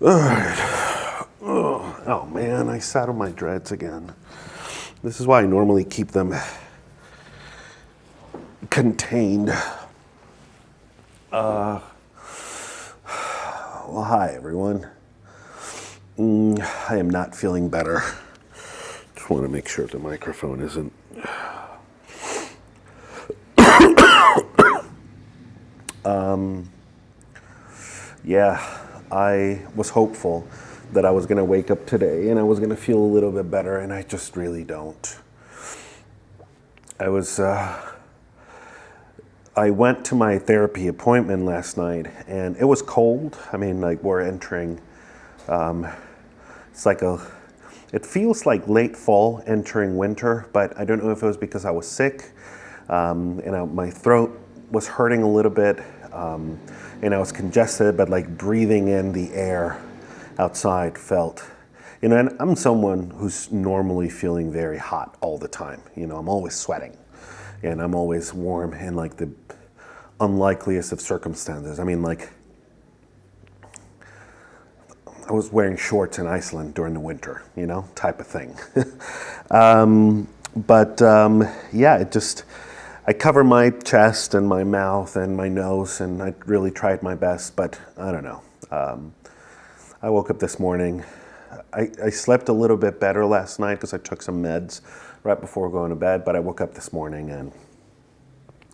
All right. Oh man, I sat on my dreads again. This is why I normally keep them contained. Well, hi everyone. I am not feeling better. Just want to make sure the microphone isn't. Yeah, I was hopeful that I was going to wake up today and I was going to feel a little bit better, and I just really don't. I was. I went to my therapy appointment last night, and it was cold. I mean, like we're entering. It's like It feels like late fall entering winter, but I don't know if it was because I was sick, my throat was hurting a little bit, and I was congested, but like breathing in the air outside felt, and I'm someone who's normally feeling very hot all the time. I'm always sweating, and I'm always warm in like the unlikeliest of circumstances. I mean, like, I was wearing shorts in Iceland during the winter, type of thing. Yeah, I cover my chest and my mouth and my nose, and I really tried my best, but I don't know. I woke up this morning. I slept a little bit better last night because I took some meds right before going to bed, but I woke up this morning and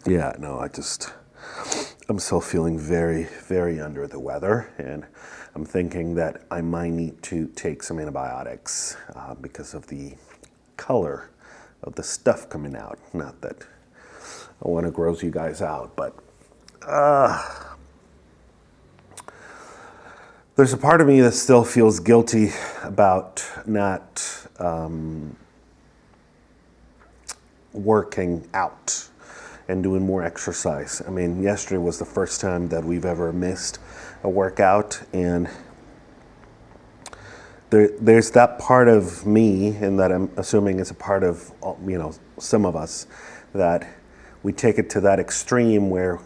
yeah, no, I'm still feeling very, very under the weather, and I'm thinking that I might need to take some antibiotics because of the color of the stuff coming out. Not that I want to gross you guys out, but there's a part of me that still feels guilty about not working out and doing more exercise. I mean, yesterday was the first time that we've ever missed a workout, and there's that part of me, and that I'm assuming is a part of some of us, that we take it to that extreme where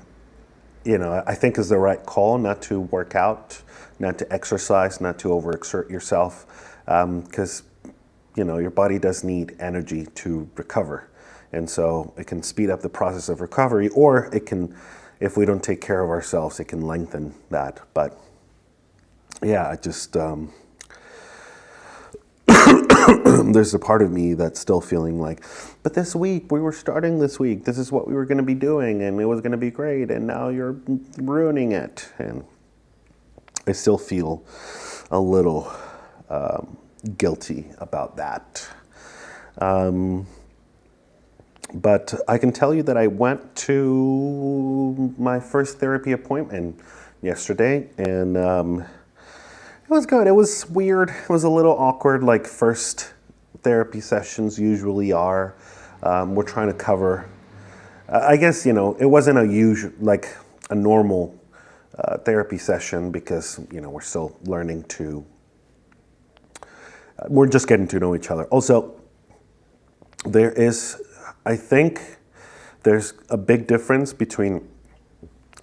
I think is the right call not to work out, not to exercise, not to overexert yourself, because your body does need energy to recover. And so it can speed up the process of recovery, or it can, if we don't take care of ourselves, it can lengthen that. But yeah, there's a part of me that's still feeling like, but this week, we were starting this week, this is what we were going to be doing, and it was going to be great, and now you're ruining it. And I still feel a little guilty about that. But I can tell you that I went to my first therapy appointment yesterday, and it was good. It was weird. It was a little awkward, like first therapy sessions usually are. We're trying to cover, I guess, it wasn't a normal therapy session because, we're still learning we're just getting to know each other. Also, I think there's a big difference between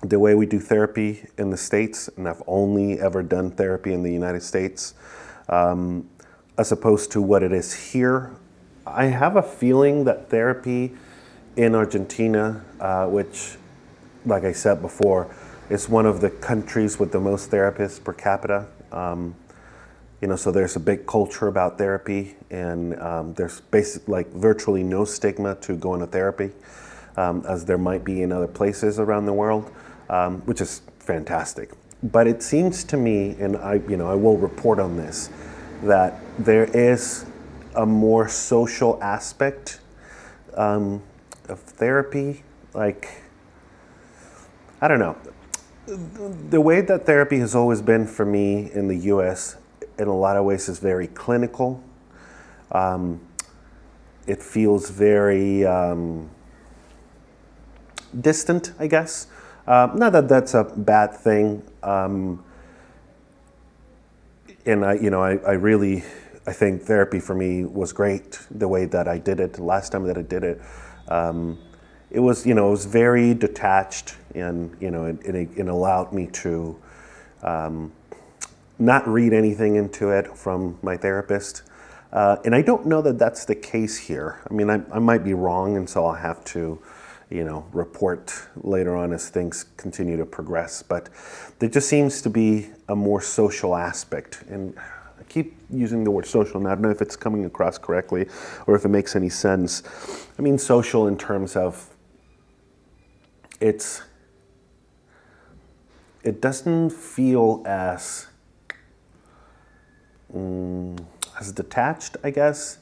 the way we do therapy in the States, and I've only ever done therapy in the United States, as opposed to what it is here. I have a feeling that therapy in Argentina, which, like I said before, is one of the countries with the most therapists per capita. So there's a big culture about therapy, and there's basically virtually no stigma to going to therapy, as there might be in other places around the world, which is fantastic. But it seems to me, and I will report on this, that there is a more social aspect of therapy. Like, I don't know. The way that therapy has always been for me in the U.S., in a lot of ways, is very clinical. It feels very distant, I guess. Not that that's a bad thing. And I think therapy for me was great the way that I did it. The last time that I did it, it was very detached, and it allowed me to not read anything into it from my therapist. And I don't know that that's the case here. I mean, I might be wrong, and so I'll have to, report later on as things continue to progress. But there just seems to be a more social aspect. And I keep using the word social, and I don't know if it's coming across correctly or if it makes any sense. I mean social in terms of it doesn't feel as detached, I guess.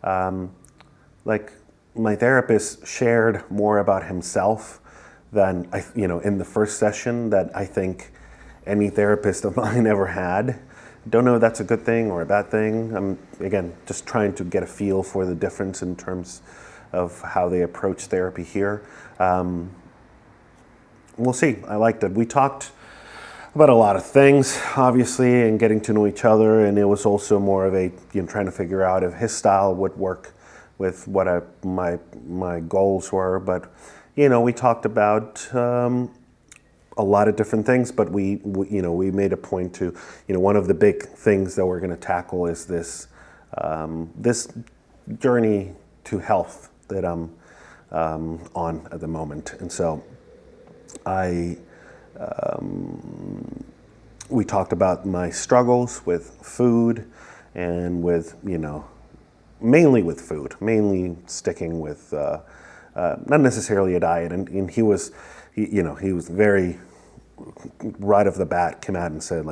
Like my therapist shared more about himself than in the first session that I think any therapist of mine ever had. Don't know if that's a good thing or a bad thing. I'm again just trying to get a feel for the difference in terms of how they approach therapy here. We'll see. I liked it. We talked about a lot of things, obviously, and getting to know each other, and it was also more of a trying to figure out if his style would work with what my goals were. But we talked about a lot of different things, but we made a point to one of the big things that we're going to tackle is this this journey to health that I'm on at the moment, and so we talked about my struggles with food and with, mainly with food, mainly sticking with, not necessarily a diet. And he was very, right off the bat, came out and said,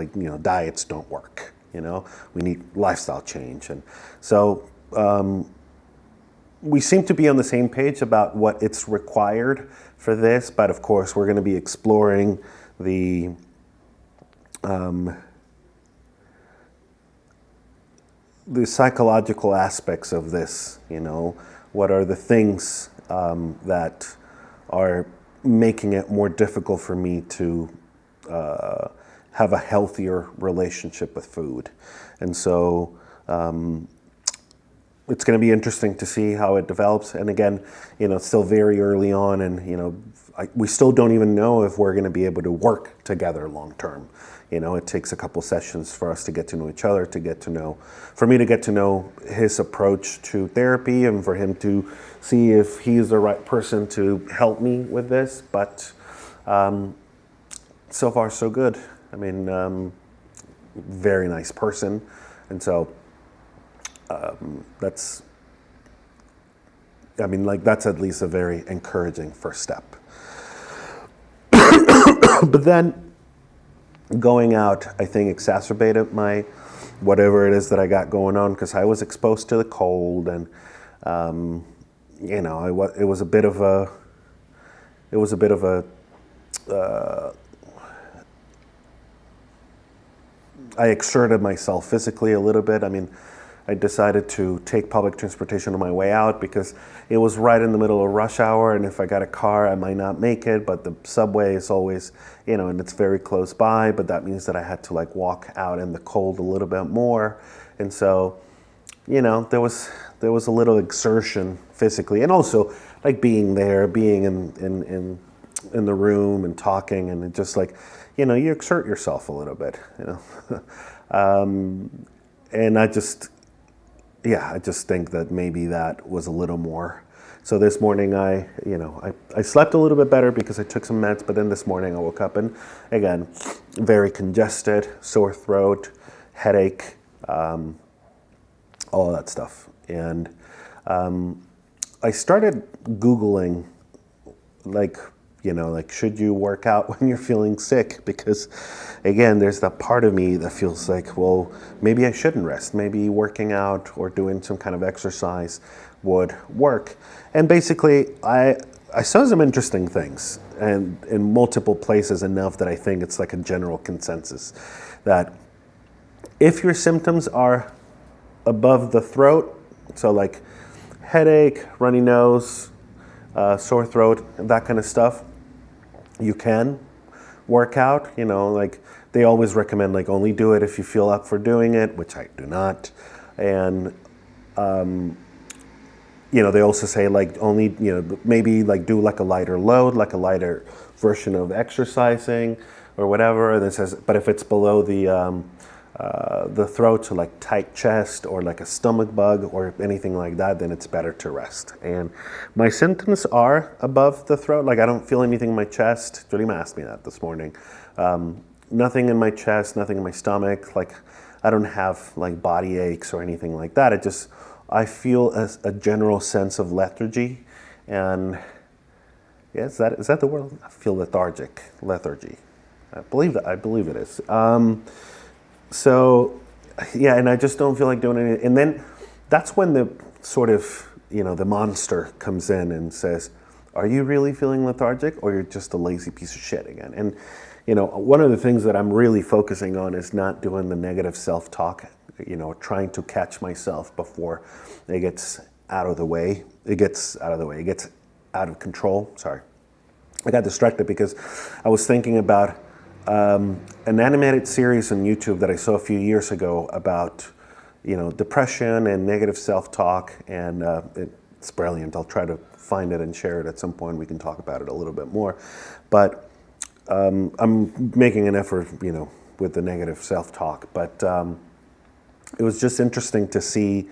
diets don't work. We need lifestyle change. And so we seem to be on the same page about what it's required for this, but of course we're going to be exploring the psychological aspects of this. What are the things that are making it more difficult for me to have a healthier relationship with food. And so it's going to be interesting to see how it develops. And again, it's still very early on, and we still don't even know if we're going to be able to work together long term. It takes a couple sessions for us to get to know each other, for me to get to know his approach to therapy, and for him to see if he's the right person to help me with this. But so far so good. I mean, very nice person, and so that's at least a very encouraging first step. But then going out, I think, exacerbated my whatever it is that I got going on, because I was exposed to the cold, and it was a bit of a I exerted myself physically a little bit. I mean, I decided to take public transportation on my way out because it was right in the middle of rush hour, and if I got a car, I might not make it, but the subway is always, and it's very close by, but that means that I had to walk out in the cold a little bit more. And so, there was a little exertion physically, and also being there, being in the room and talking, and it just you exert yourself a little bit, and I just think that maybe that was a little more. So this morning I slept a little bit better because I took some meds, but then this morning I woke up and again, very congested, sore throat, headache, all of that stuff. And I started Googling should you work out when you're feeling sick? Because again, there's that part of me that feels well, maybe I shouldn't rest. Maybe working out or doing some kind of exercise would work. And basically, I saw some interesting things, and in multiple places enough that I think it's a general consensus that if your symptoms are above the throat, so headache, runny nose, sore throat, that kind of stuff, you can work out. They always recommend only do it if you feel up for doing it, which I do not. And they also say only maybe do a lighter load, a lighter version of exercising or whatever. And it says, but if it's below the the throat, so like tight chest or like a stomach bug or anything like that, then it's better to rest. And my symptoms are above the throat. Like I don't feel anything in my chest. Julima asked me that this morning. Nothing in my chest, nothing in my stomach. Like I don't have like body aches or anything like that. I feel a general sense of lethargy. And yeah, is that the word? I feel lethargy. I believe it is. So, yeah, and I just don't feel like doing anything. And then that's when the sort of, the monster comes in and says, are you really feeling lethargic or you're just a lazy piece of shit again? And, one of the things that I'm really focusing on is not doing the negative self-talk, trying to catch myself before it gets out of the way. It gets out of control. Sorry. I got distracted because I was thinking about an animated series on YouTube that I saw a few years ago about, depression and negative self-talk, and it's brilliant. I'll try to find it and share it at some point. We can talk about it a little bit more, but I'm making an effort, with the negative self-talk. But it was just interesting to see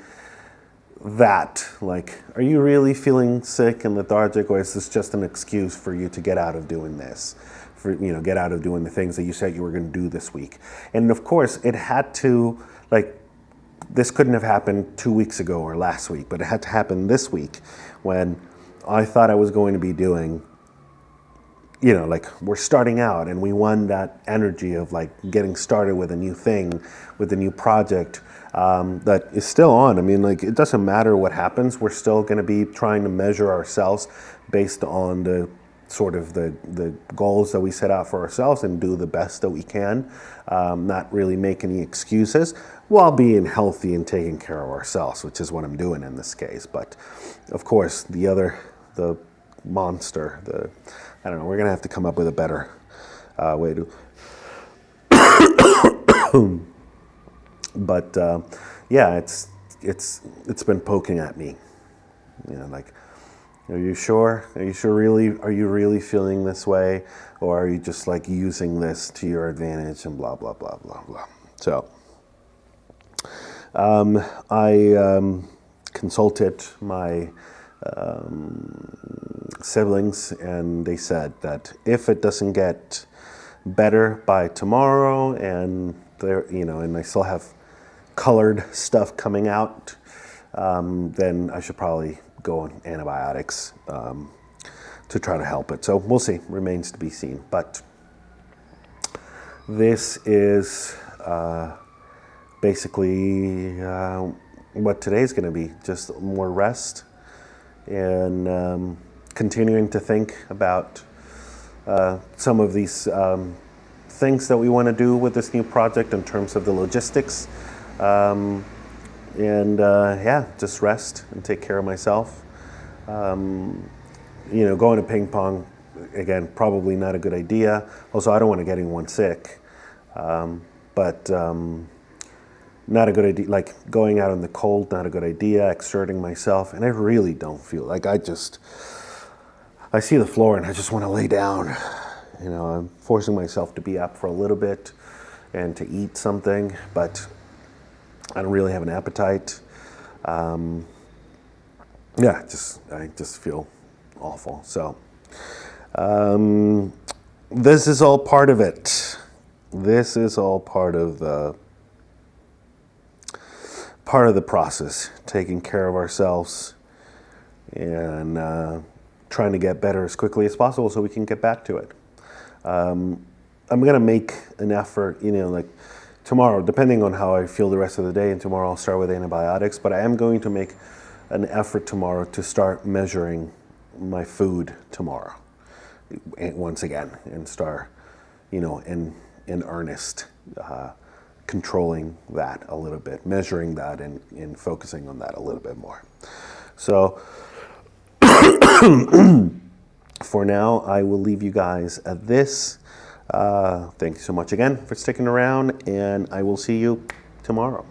that, like, are you really feeling sick and lethargic, or is this just an excuse for you to get out of doing this? Get out of doing the things that you said you were going to do this week. And of course, it had to, this couldn't have happened 2 weeks ago or last week, but it had to happen this week when I thought I was going to be doing, we're starting out and we want that energy of getting started with a new thing, with a new project that is still on. I mean, it doesn't matter what happens. We're still going to be trying to measure ourselves based on the sort of the goals that we set out for ourselves and do the best that we can, not really make any excuses while being healthy and taking care of ourselves, which is what I'm doing in this case. But of course, the monster, I don't know, we're gonna have to come up with a better way to, but yeah, it's been poking at me, are you sure? Are you really feeling this way? Or are you just using this to your advantage and blah, blah, blah, blah, blah. So I consulted my siblings, and they said that if it doesn't get better by tomorrow and and I still have colored stuff coming out, then I should probably go on antibiotics to try to help it. So we'll see, remains to be seen. But this is basically what today's going to be, just more rest and continuing to think about some of these things that we want to do with this new project in terms of the logistics. Yeah, just rest and take care of myself. Going to ping pong, again, probably not a good idea. Also, I don't want to get anyone sick. But not a good idea. Going out in the cold, not a good idea. Exerting myself, and I really don't feel I see the floor and I just want to lay down. I'm forcing myself to be up for a little bit and to eat something, but I don't really have an appetite. Yeah, I just feel awful. So this is all part of it. This is all part of the process, taking care of ourselves and trying to get better as quickly as possible so we can get back to it. I'm going to make an effort, tomorrow, depending on how I feel the rest of the day, and tomorrow I'll start with antibiotics, but I am going to make an effort tomorrow to start measuring my food tomorrow once again and start, in earnest, controlling that a little bit, measuring that and focusing on that a little bit more. So for now, I will leave you guys at this. Thank you so much again for sticking around, and I will see you tomorrow.